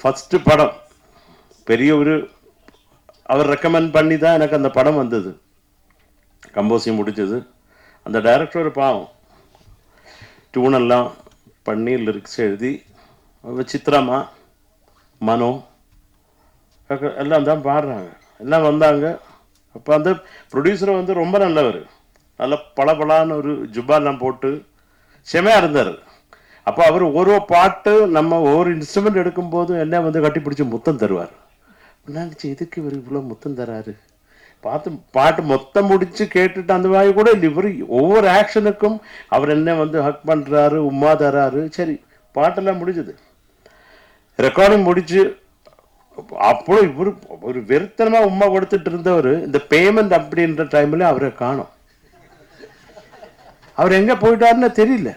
First படம் பெரிய ஒரு அவர் ரெக்கமெண்ட் பண்ணி தான் எனக்கு அந்த படம் வந்தது, கம்போசிங் முடிச்சது. அந்த டைரக்டர் பாவம் டியூனெல்லாம் பண்ணி லிரிக்ஸ் எழுதி சித்ராமா மனோ எல்லாம் தான் பாடுறாங்க, எல்லாம் வந்தாங்க. அப்போ அந்த ப்ரொடியூசர் வந்து ரொம்ப நல்லவர், நல்ல பளபளான்னு ஒரு ஜுப்பாலாம் போட்டு செமையாக இருந்தார். அப்போ அவர் ஒரு பாட்டு நம்ம ஒவ்வொரு இன்ஸ்ட்ருமெண்ட் எடுக்கும்போது என்ன வந்து கட்டி பிடிச்சி முத்தம் தருவார். நினச்சி எதுக்கு இவர் இவ்வளோ முத்தம் தராரு பார்த்து பாட்டு மொத்தம் முடிச்சு கேட்டுட்டு அந்த மாதிரி கூட இல்லை. இவர் ஒவ்வொரு ஆக்ஷனுக்கும் அவர் என்ன வந்து ஹக் பண்ணுறாரு, உமா தராரு. சரி, பாட்டெல்லாம் முடிஞ்சது, ரெக்கார்டிங் முடிச்சு அப்போ இவர் ஒரு வெறுத்தனமாக உமா கொடுத்துட்டு இருந்தவர் இந்த பேமெண்ட் அப்படின்ற டைமில் அவரை காணோம். அவர் எங்கே போயிட்டாருன்னு தெரியல.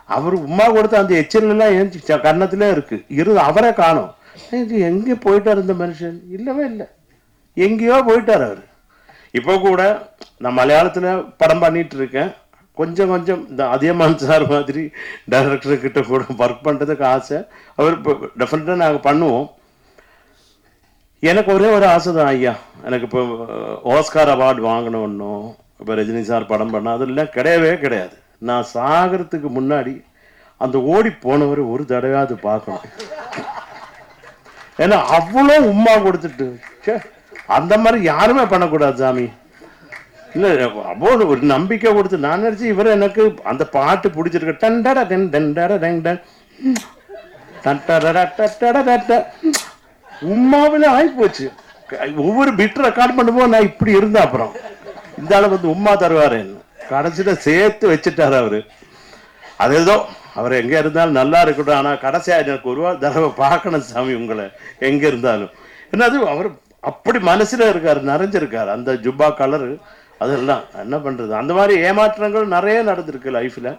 அவர் உமா கொடுத்த அந்த எச்சல்லாம் ஏன் கன்னத்திலே இருக்கு அவரை காணோம். எங்கே போயிட்டார் இந்த மனுஷன்? இல்லவே இல்லை, எங்கேயோ போயிட்டார் அவர். இப்போ கூட நான் மலையாளத்தில் படம் பண்ணிட்டு இருக்கேன். கொஞ்சம் கொஞ்சம் இந்த அதியமான் சார் மாதிரி டைரக்டர்கிட்ட கூட ஒர்க் பண்ணுறதுக்கு ஆசை. அவர் இப்போ டெஃபினட்டாக நாங்கள் பண்ணுவோம். எனக்கு ஒரே ஒரு ஆசை தான் ஐயா, எனக்கு இப்போ ஆஸ்கார் அவார்டு வாங்கணும்னும் இப்போ ரஜினி சார் படம் பண்ண அதெல்லாம் கிடையவே கிடையாது. நான் சாகிறதுக்கு முன்னாடி அந்த ஓடி போனவர் ஒரு தடவையாவது பார்க்கணும். ஏன்னா அவ்வளோ உமா கொடுத்துட்டு அந்த மாதிரி யாருமே பண்ணக்கூடாது சாமி. இல்லை அவ்வளோ ஒரு நம்பிக்கை கொடுத்து நான் நினச்சி இவர் எனக்கு அந்த பாட்டு பிடிச்சிருக்க டண்டட டென் டெண்டட டென் டன் டட்டட உமாவில ஆகிப்போச்சு. ஒவ்வொரு பிட் ரெக்கார்ட் பண்ணும்போது நான் இப்படி இருந்தேன். அப்புறம் இந்த அளவு வந்து உமா தருவார், கடைசியில் சேர்த்து வச்சுட்டார் அவரு. அது ஏதோ அவர் எங்கே இருந்தாலும் நல்லா இருக்கட்டும். ஆனால் கடைசியாக எனக்கு ஒரு தடவை பார்க்கணும் சாமி உங்களை எங்கே இருந்தாலும். என்னது அவர் அப்படி மனசில் இருக்கார், நிறைஞ்சிருக்கார் அந்த ஜுப்பா கலரு. அதெல்லாம் என்ன பண்ணுறது, அந்த மாதிரி ஏமாற்றங்கள் நிறைய நடந்திருக்கு லைஃப்பில்.